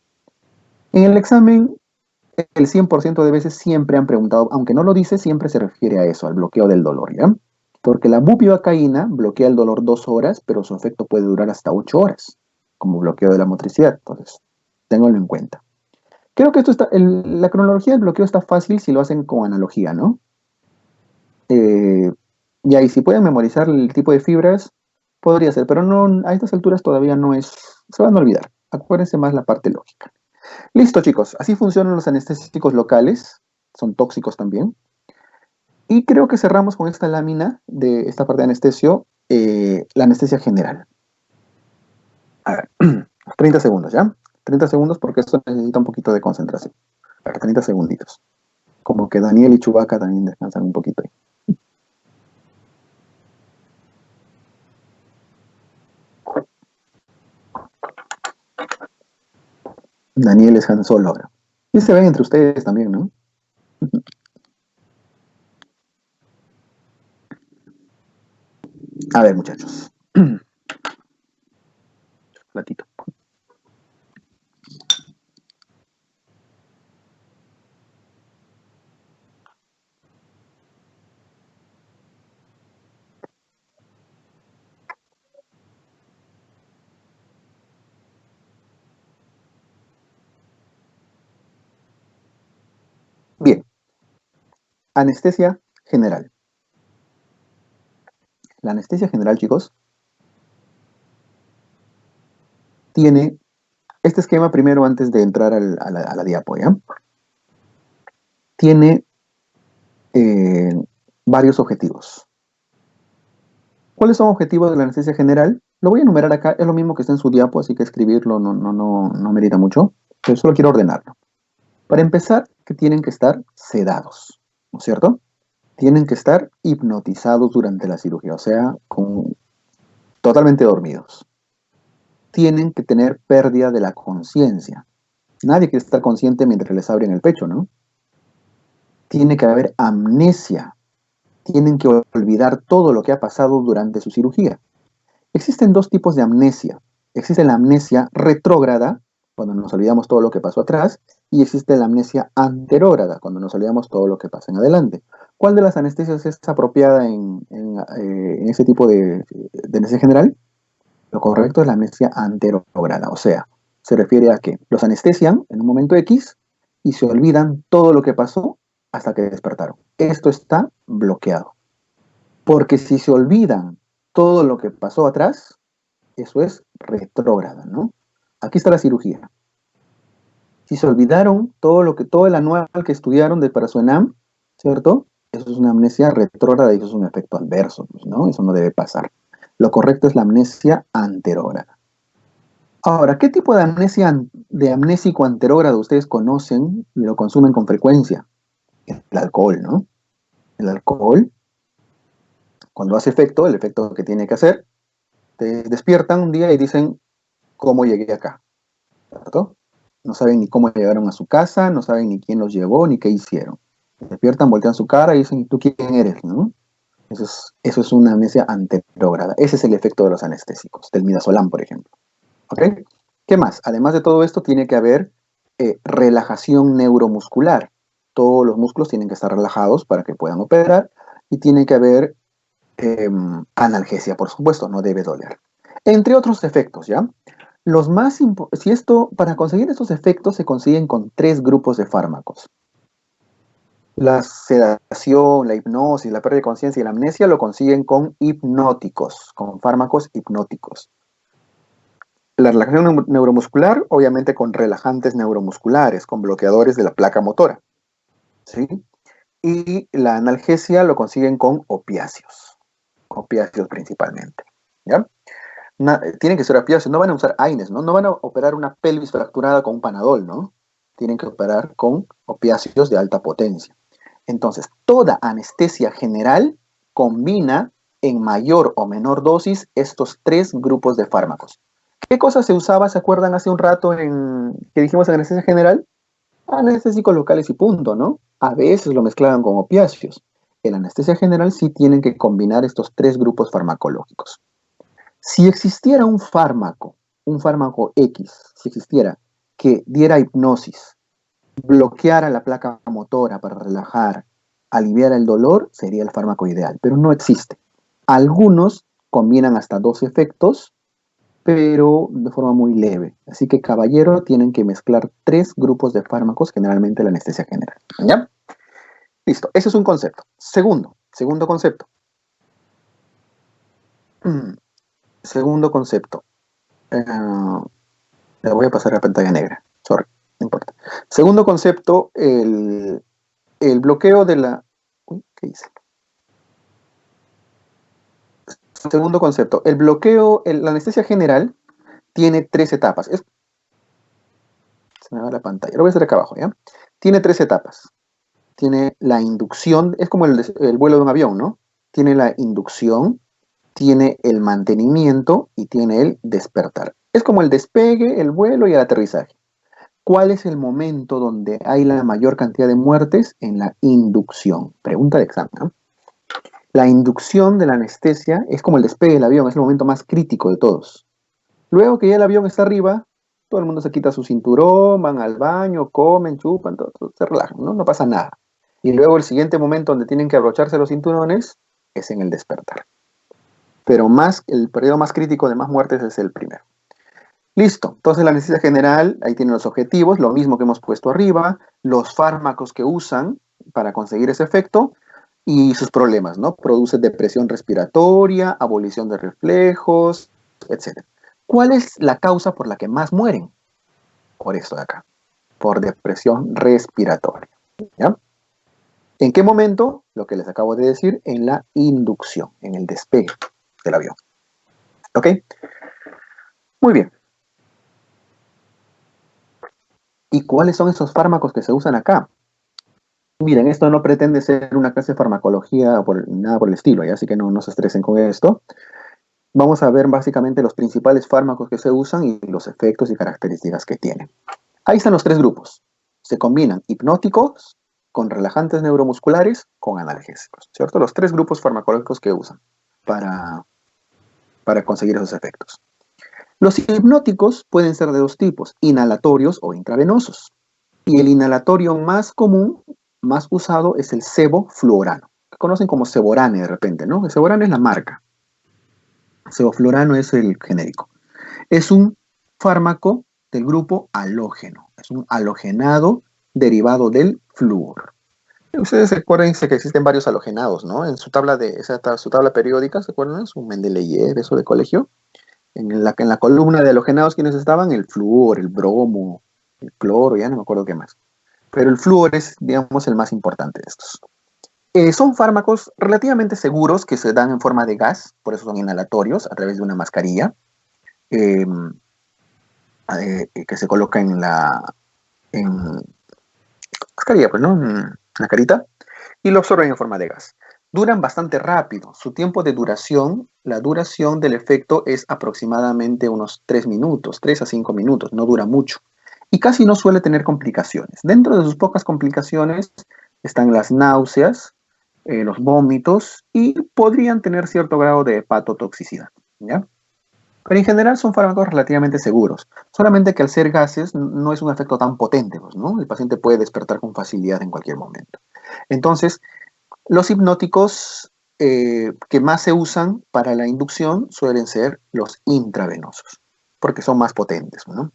En el examen, el 100% de veces siempre han preguntado, aunque no lo dice, siempre se refiere a eso, al bloqueo del dolor, ¿ya? Porque la bupivacaína bloquea el dolor 2 horas, pero su efecto puede durar hasta 8 horas, como bloqueo de la motricidad. Entonces, ténganlo en cuenta. Creo que la cronología del bloqueo está fácil si lo hacen con analogía, ¿no? Y ahí, si pueden memorizar el tipo de fibras, podría ser, pero no, a estas alturas todavía no es, se van a olvidar. Acuérdense más la parte lógica. Listo, chicos, así funcionan los anestésicos locales, son tóxicos también. Y creo que cerramos con esta lámina de esta parte de anestesio, la anestesia general. A ver, 30 segundos, ¿ya? 30 segundos porque esto necesita un poquito de concentración. A ver, 30 segunditos. Como que Daniel y Chewbacca también descansan un poquito ahí. Daniel es Han Solo ahora. Y se ven entre ustedes también, ¿no? A ver, muchachos. Platito. Bien. Anestesia general. La anestesia general, chicos, tiene este esquema primero antes de entrar a la diapo, ¿ya? Tiene varios objetivos. ¿Cuáles son objetivos de la anestesia general? Lo voy a enumerar acá, es lo mismo que está en su diapo, así que escribirlo no merita mucho, pero solo quiero ordenarlo. Para empezar, que tienen que estar sedados, ¿no es cierto? Tienen que estar hipnotizados durante la cirugía, o sea, totalmente dormidos. Tienen que tener pérdida de la conciencia. Nadie quiere estar consciente mientras les abren el pecho, ¿no? Tiene que haber amnesia. Tienen que olvidar todo lo que ha pasado durante su cirugía. Existen dos tipos de amnesia. Existe la amnesia retrógrada, cuando nos olvidamos todo lo que pasó atrás, y existe la amnesia anterógrada, cuando nos olvidamos todo lo que pasa en adelante. ¿Cuál de las anestesias es apropiada en ese tipo de anestesia general? Lo correcto es la amnesia anterógrada, o sea, se refiere a que los anestesian en un momento X y se olvidan todo lo que pasó hasta que despertaron. Esto está bloqueado. Porque si se olvidan todo lo que pasó atrás, eso es retrógrada, ¿no? Aquí está la cirugía. Si se olvidaron todo el anual que estudiaron para su ENAM, ¿cierto? Eso es una amnesia retrógrada y eso es un efecto adverso, pues, ¿no? Eso no debe pasar. Lo correcto es la amnesia anterógrada. Ahora, ¿qué tipo de amnésico anterógrado ustedes conocen y lo consumen con frecuencia? El alcohol, ¿no? El alcohol, cuando hace efecto, el efecto que tiene que hacer, te despiertan un día y dicen, ¿cómo llegué acá? ¿Cierto? No saben ni cómo llegaron a su casa, no saben ni quién los llevó, ni qué hicieron. Despiertan, voltean su cara y dicen, ¿tú quién eres? ¿No? Eso es una amnesia anterógrada. Ese es el efecto de los anestésicos, del midazolam, por ejemplo. ¿Ok? ¿Qué más? Además de todo esto, tiene que haber relajación neuromuscular. Todos los músculos tienen que estar relajados para que puedan operar y tiene que haber analgesia, por supuesto, no debe doler. Entre otros efectos, ¿ya? Para conseguir estos efectos se consiguen con 3 grupos de fármacos. La sedación, la hipnosis, la pérdida de conciencia y la amnesia lo consiguen con hipnóticos, con fármacos hipnóticos. La relajación neuromuscular, obviamente con relajantes neuromusculares, con bloqueadores de la placa motora, ¿sí? y la analgesia lo consiguen con opiáceos principalmente, ¿ya? Tienen que ser opiáceos, no van a usar AINES, ¿no? No van a operar una pelvis fracturada con un Panadol, ¿no? Tienen que operar con opiáceos de alta potencia. Entonces, toda anestesia general combina en mayor o menor dosis estos tres grupos de fármacos. ¿Qué cosa se usaba, se acuerdan, hace un rato que dijimos en anestesia general? Anestésicos locales y punto, ¿no? A veces lo mezclaban con opiáceos. En la anestesia general sí tienen que combinar estos tres grupos farmacológicos. Si existiera un fármaco X, si existiera, que diera hipnosis, bloqueara la placa motora para relajar, aliviar el dolor, sería el fármaco ideal, pero no existe. Algunos combinan hasta dos efectos, pero de forma muy leve. Así que, caballero, tienen que mezclar tres grupos de fármacos, generalmente la anestesia general. ¿Ya? Listo, ese es un concepto. Segundo concepto. Segundo concepto. Le voy a pasar a pantalla negra. Sorry, no importa. Segundo concepto, el bloqueo de la... Uy, ¿qué hice? Segundo concepto, el bloqueo, la anestesia general tiene tres etapas. Se me va la pantalla. Lo voy a hacer acá abajo, ¿ya? Tiene tres etapas. Tiene la inducción, es como el vuelo de un avión, ¿no? Tiene la inducción, tiene el mantenimiento y tiene el despertar. Es como el despegue, el vuelo y el aterrizaje. ¿Cuál es el momento donde hay la mayor cantidad de muertes? En la inducción. Pregunta de examen, ¿no? La inducción de la anestesia es como el despegue del avión, es el momento más crítico de todos. Luego que ya el avión está arriba, todo el mundo se quita su cinturón, van al baño, comen, chupan, todo, se relajan, ¿no? No pasa nada. Y luego el siguiente momento donde tienen que abrocharse los cinturones es en el despertar. Pero el periodo más crítico de más muertes es el primero. Listo, entonces la anestesia general, ahí tienen los objetivos, lo mismo que hemos puesto arriba, los fármacos que usan para conseguir ese efecto y sus problemas, ¿no? Produce depresión respiratoria, abolición de reflejos, etc. ¿Cuál es la causa por la que más mueren? Por esto de acá, por depresión respiratoria, ¿ya? ¿En qué momento? Lo que les acabo de decir, en la inducción, en el despegue del avión. ¿Ok? Muy bien. ¿Y cuáles son esos fármacos que se usan acá? Miren, esto no pretende ser una clase de farmacología o nada por el estilo, ¿ya? Así que no se estresen con esto. Vamos a ver básicamente los principales fármacos que se usan y los efectos y características que tienen. Ahí están los tres grupos. Se combinan hipnóticos con relajantes neuromusculares con analgésicos, ¿cierto? Los tres grupos farmacológicos que usan para conseguir esos efectos. Los hipnóticos pueden ser de dos tipos, inhalatorios o intravenosos. Y el inhalatorio más común, más usado, es el sevoflurano, que conocen como Sevorane de repente, ¿no? El Sevorane es la marca. Sevoflurano es el genérico. Es un fármaco del grupo halógeno. Es un halogenado derivado del flúor. Ustedes recuerden que existen varios halogenados, ¿no? En su tabla periódica, ¿se acuerdan? Su Mendeleev, eso de colegio. En la columna de halogenados, ¿quiénes estaban? El flúor, el bromo, el cloro, ya no me acuerdo qué más. Pero el flúor es, digamos, el más importante de estos. Son fármacos relativamente seguros que se dan en forma de gas, por eso son inhalatorios, a través de una mascarilla, que se coloca en mascarilla, pues, ¿no? En la carita, y lo absorben en forma de gas. Duran bastante rápido. Su tiempo de duración, la duración del efecto es aproximadamente unos 3 minutos, 3 a 5 minutos, no dura mucho. Y casi no suele tener complicaciones. Dentro de sus pocas complicaciones están las náuseas, los vómitos y podrían tener cierto grado de hepatotoxicidad, ¿ya? Pero en general son fármacos relativamente seguros. Solamente que al ser gases no es un efecto tan potente, pues, ¿no? El paciente puede despertar con facilidad en cualquier momento. Entonces, los hipnóticos que más se usan para la inducción suelen ser los intravenosos, porque son más potentes, ¿no?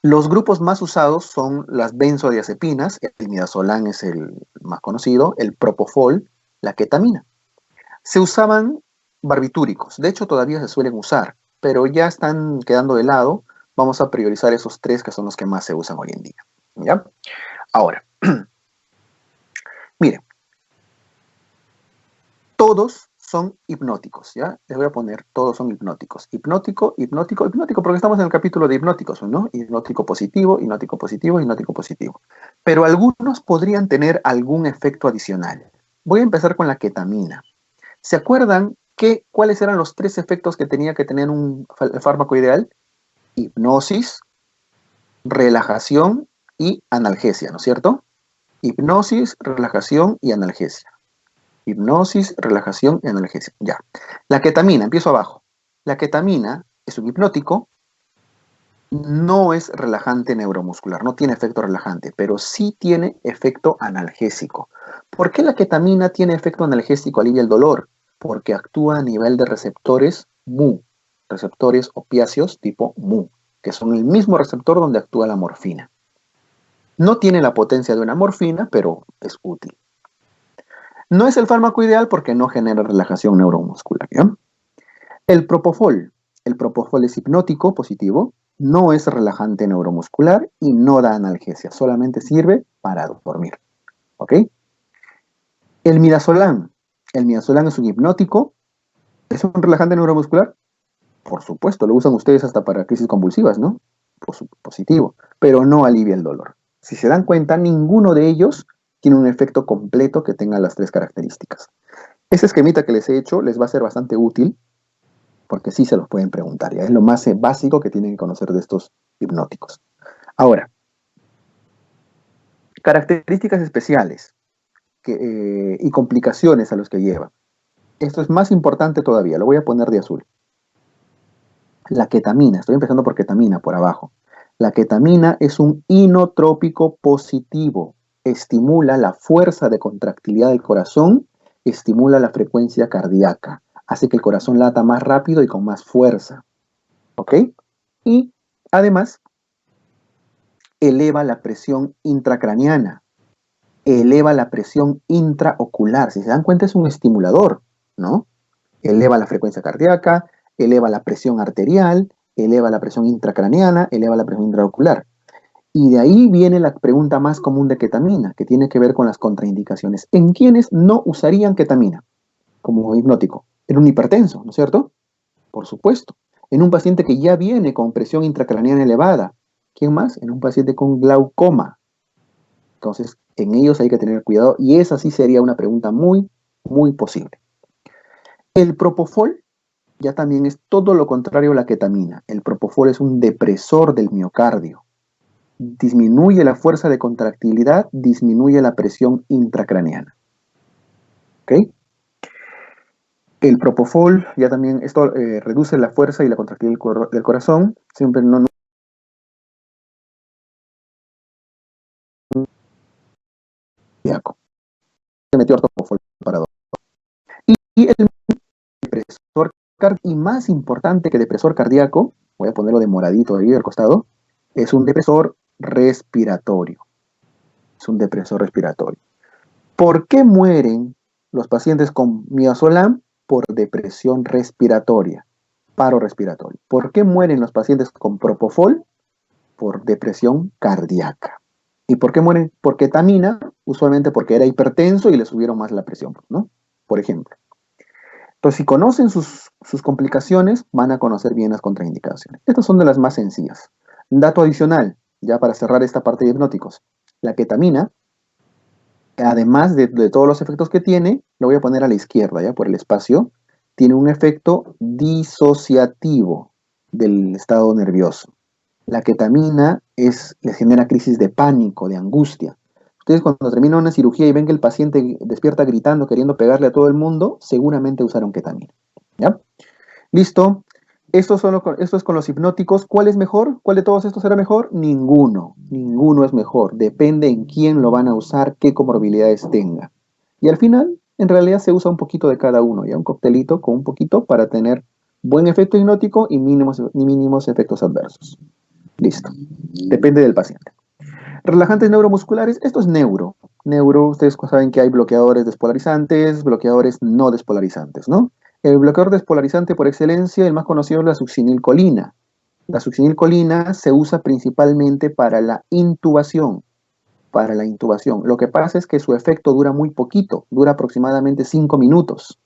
Los grupos más usados son las benzodiazepinas, el midazolam es el más conocido, el propofol, la ketamina. Se usaban barbitúricos, de hecho todavía se suelen usar, pero ya están quedando de lado. Vamos a priorizar esos tres que son los que más se usan hoy en día, ¿ya? Ahora, Mire, todos son hipnóticos, ¿ya? Les voy a poner, todos son hipnóticos. Hipnótico, hipnótico, hipnótico, porque estamos en el capítulo de hipnóticos, ¿no? Hipnótico positivo, hipnótico positivo, hipnótico positivo. Pero algunos podrían tener algún efecto adicional. Voy a empezar con la ketamina. ¿Se acuerdan cuáles eran los 3 efectos que tenía que tener un fármaco ideal? Hipnosis, relajación y analgesia, ¿no es cierto? Hipnosis, relajación y analgesia. Hipnosis, relajación y analgesia. Ya. La ketamina, empiezo abajo. La ketamina es un hipnótico, no es relajante neuromuscular, no tiene efecto relajante, pero sí tiene efecto analgésico. ¿Por qué la ketamina tiene efecto analgésico, alivia el dolor? Porque actúa a nivel de receptores mu, receptores opiáceos tipo mu, que son el mismo receptor donde actúa la morfina. No tiene la potencia de una morfina, pero es útil. No es el fármaco ideal porque no genera relajación neuromuscular, ¿ya? El propofol es hipnótico positivo, no es relajante neuromuscular y no da analgesia, solamente sirve para dormir, ¿ok? El midazolam es un hipnótico, ¿es un relajante neuromuscular? Por supuesto, lo usan ustedes hasta para crisis convulsivas, ¿no? Positivo, pero no alivia el dolor. Si se dan cuenta, ninguno de ellos tiene un efecto completo que tenga las 3 características. Ese esquemita que les he hecho les va a ser bastante útil porque sí se los pueden preguntar, ya es lo más básico que tienen que conocer de estos hipnóticos. Ahora, características especiales y complicaciones a los que lleva. Esto es más importante todavía, lo voy a poner de azul. La ketamina, estoy empezando por ketamina, por abajo. La ketamina es un inotrópico positivo, estimula la fuerza de contractilidad del corazón, estimula la frecuencia cardíaca, hace que el corazón lata más rápido y con más fuerza, ¿ok? Y además eleva la presión intracraneana, eleva la presión intraocular. Si se dan cuenta es un estimulador, ¿no? Eleva la frecuencia cardíaca, eleva la presión arterial, eleva la presión intracraneana, eleva la presión intraocular. Y de ahí viene la pregunta más común de ketamina, que tiene que ver con las contraindicaciones. ¿En quiénes no usarían ketamina como hipnótico? En un hipertenso, ¿no es cierto? Por supuesto. En un paciente que ya viene con presión intracraneana elevada. ¿Quién más? En un paciente con glaucoma. Entonces, en ellos hay que tener cuidado y esa sí sería una pregunta muy, muy posible. El propofol ya también es todo lo contrario a la ketamina. El propofol es un depresor del miocardio. Disminuye la fuerza de contractilidad, disminuye la presión intracraneana. ¿Ok? El propofol ya también, esto reduce la fuerza y la contractilidad del corazón. Siempre no se metió propofol para dos. Y el depresor y más importante que depresor cardíaco, voy a ponerlo de moradito ahí al costado, es un depresor respiratorio. Es un depresor respiratorio. ¿Por qué mueren los pacientes con midazolam? Por depresión respiratoria, paro respiratorio. ¿Por qué mueren los pacientes con propofol? Por depresión cardíaca. ¿Y por qué mueren? Por ketamina, usualmente porque era hipertenso y le subieron más la presión, ¿no? Por ejemplo. Entonces, si conocen sus complicaciones, van a conocer bien las contraindicaciones. Estas son de las más sencillas. Dato adicional, ya para cerrar esta parte de hipnóticos. La ketamina, además de todos los efectos que tiene, lo voy a poner a la izquierda, ya por el espacio, tiene un efecto disociativo del estado nervioso. La ketamina les genera crisis de pánico, de angustia. Ustedes cuando terminan una cirugía y ven que el paciente despierta gritando, queriendo pegarle a todo el mundo, seguramente usaron ketamina. ¿Ya? Listo. Esto es con los hipnóticos. ¿Cuál es mejor? ¿Cuál de todos estos será mejor? Ninguno. Ninguno es mejor. Depende en quién lo van a usar, qué comorbilidades tenga. Y al final, en realidad se usa un poquito de cada uno, ¿ya? Un coctelito con un poquito para tener buen efecto hipnótico y mínimos efectos adversos. Listo. Depende del paciente. Relajantes neuromusculares, esto es neuro. Neuro, ustedes saben que hay bloqueadores despolarizantes, bloqueadores no despolarizantes, ¿no? El bloqueador despolarizante por excelencia, el más conocido es la succinilcolina. La succinilcolina se usa principalmente para la intubación. para la intubación. Lo que pasa es que su efecto dura muy poquito, dura aproximadamente 5 minutos.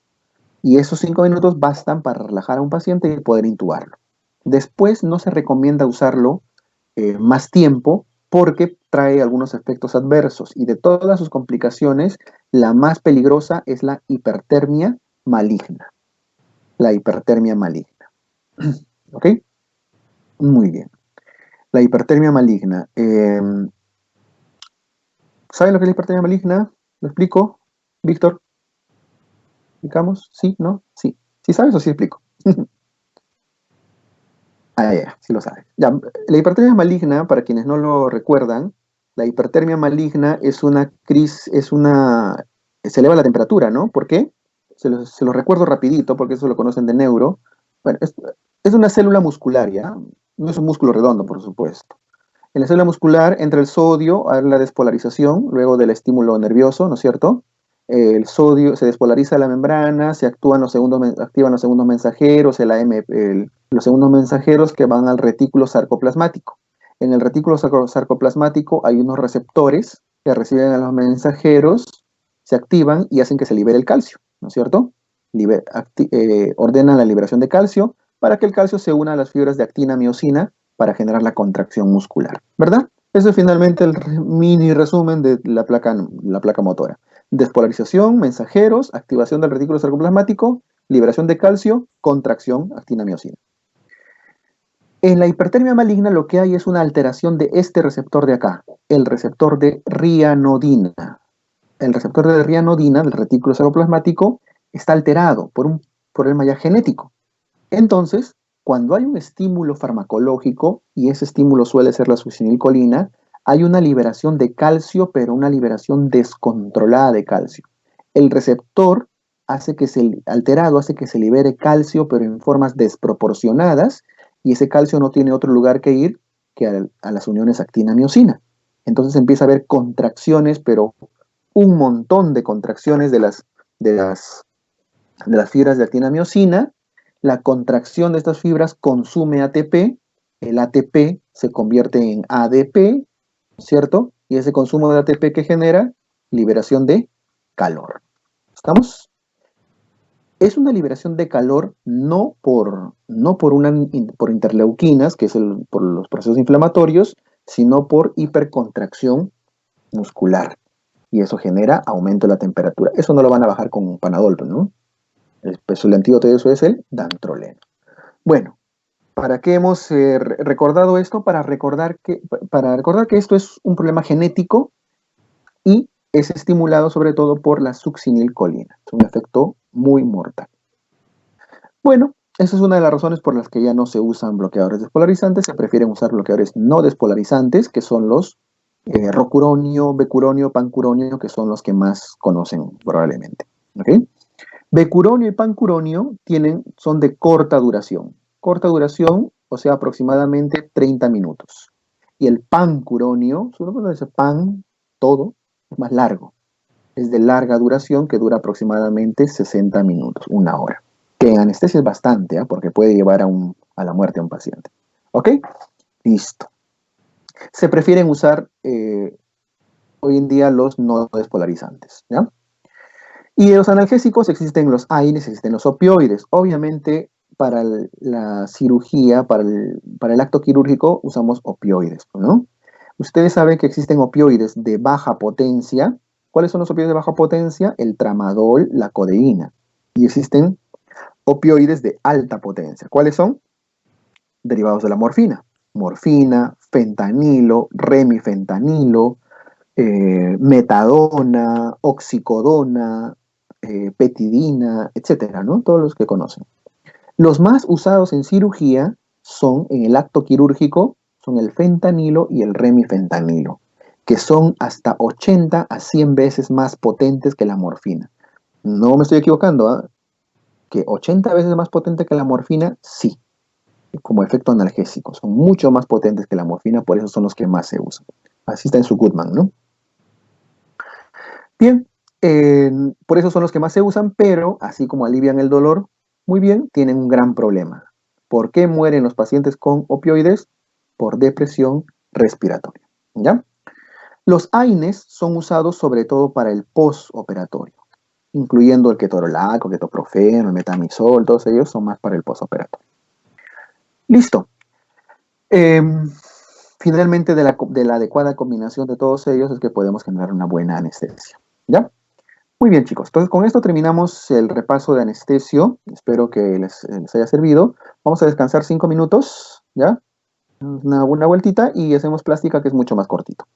Y esos 5 minutos bastan para relajar a un paciente y poder intubarlo. Después no se recomienda usarlo más tiempo porque trae algunos efectos adversos. Y de todas sus complicaciones, la más peligrosa es la hipertermia maligna. La hipertermia maligna. ¿Ok? Muy bien. La hipertermia maligna. ¿Saben lo que es la hipertermia maligna? ¿Lo explico? Víctor, ¿explicamos? ¿Sí? ¿No? Sí. ¿Sí sabes o sí explico? Ah, ya, sí lo sabes. Ya, la hipertermia maligna, para quienes no lo recuerdan, la hipertermia maligna es una crisis, se eleva la temperatura, ¿no? ¿Por qué? Se lo recuerdo rapidito, porque eso lo conocen de neuro. Bueno, es una célula muscular, ¿ya? No es un músculo redondo, por supuesto. En la célula muscular entra el sodio a la despolarización, luego del estímulo nervioso, ¿no es cierto? El sodio se despolariza la membrana, se activan los segundos mensajeros, los segundos mensajeros que van al retículo sarcoplasmático. En el retículo sarcoplasmático hay unos receptores que reciben a los mensajeros, se activan y hacen que se libere el calcio, ¿no es cierto? Ordenan la liberación de calcio para que el calcio se una a las fibras de actina-miosina para generar la contracción muscular, ¿verdad? Eso es finalmente el mini resumen de la placa motora. Despolarización, mensajeros, activación del retículo sarcoplasmático, liberación de calcio, contracción, actina-miosina. En la hipertermia maligna lo que hay es una alteración de este receptor de acá, el receptor de rianodina. El receptor de rianodina del retículo sarcoplasmático está alterado por un problema ya genético. Entonces, cuando hay un estímulo farmacológico, y ese estímulo suele ser la succinilcolina, hay una liberación de calcio, pero una liberación descontrolada de calcio. El receptor alterado hace que se libere calcio, pero en formas desproporcionadas, y ese calcio no tiene otro lugar que ir que a las uniones actina-miosina. Entonces empieza a haber contracciones, pero un montón de contracciones de las fibras de actina-miosina. La contracción de estas fibras consume ATP, el ATP se convierte en ADP, ¿cierto? Y ese consumo de ATP que genera liberación de calor. ¿Estamos? Es una liberación de calor no por interleuquinas, que es por los procesos inflamatorios, sino por hipercontracción muscular. Y eso genera aumento de la temperatura. Eso no lo van a bajar con un Panadol, ¿no? El antídoto de eso es el dantroleno. Bueno, ¿para qué hemos recordado esto? Para recordar que esto es un problema genético y es estimulado sobre todo por la succinilcolina. Es un efecto muy mortal. Bueno, esa es una de las razones por las que ya no se usan bloqueadores despolarizantes, se prefieren usar bloqueadores no despolarizantes, que son los rocuronio, becuronio, pancuronio, que son los que más conocen probablemente. ¿Okay? Becuronio y pancuronio son de corta duración. Corta duración, o sea, aproximadamente 30 minutos. Y el pancuronio, su nombre dice pan, todo, es más largo. Es de larga duración que dura aproximadamente 60 minutos, una hora. Que en anestesia es bastante, porque puede llevar a la muerte a un paciente. ¿Ok? Listo. Se prefieren usar hoy en día los no despolarizantes, ¿ya? Y de los analgésicos existen los AINES, existen los opioides. Obviamente, para la cirugía, para el acto quirúrgico, usamos opioides, ¿no? Ustedes saben que existen opioides de baja potencia. ¿Cuáles son los opioides de baja potencia? El tramadol, la codeína. Y existen opioides de alta potencia. ¿Cuáles son? Derivados de la morfina. Morfina, fentanilo, remifentanilo, metadona, oxicodona, petidina, etcétera, ¿no? Todos los que conocen. Los más usados en cirugía son, en el acto quirúrgico, son el fentanilo y el remifentanilo, que son hasta 80 a 100 veces más potentes que la morfina. No me estoy equivocando, ¿eh? Que 80 veces más potente que la morfina, sí, como efecto analgésico. Son mucho más potentes que la morfina, por eso son los que más se usan. Así está en su Goodman, ¿no? Bien, por eso son los que más se usan, pero así como alivian el dolor, muy bien, tienen un gran problema. ¿Por qué mueren los pacientes con opioides? Por depresión respiratoria, ¿ya? Los AINES son usados sobre todo para el postoperatorio, incluyendo el ketorolaco, ketoprofeno, el metamizol, todos ellos son más para el postoperatorio. Listo. Finalmente, de la adecuada combinación de todos ellos es que podemos generar una buena anestesia. ¿Ya? Muy bien, chicos. Entonces, con esto terminamos el repaso de anestesio. Espero que les haya servido. Vamos a descansar 5 minutos, ¿ya? Una vueltita y hacemos plástica, que es mucho más cortito.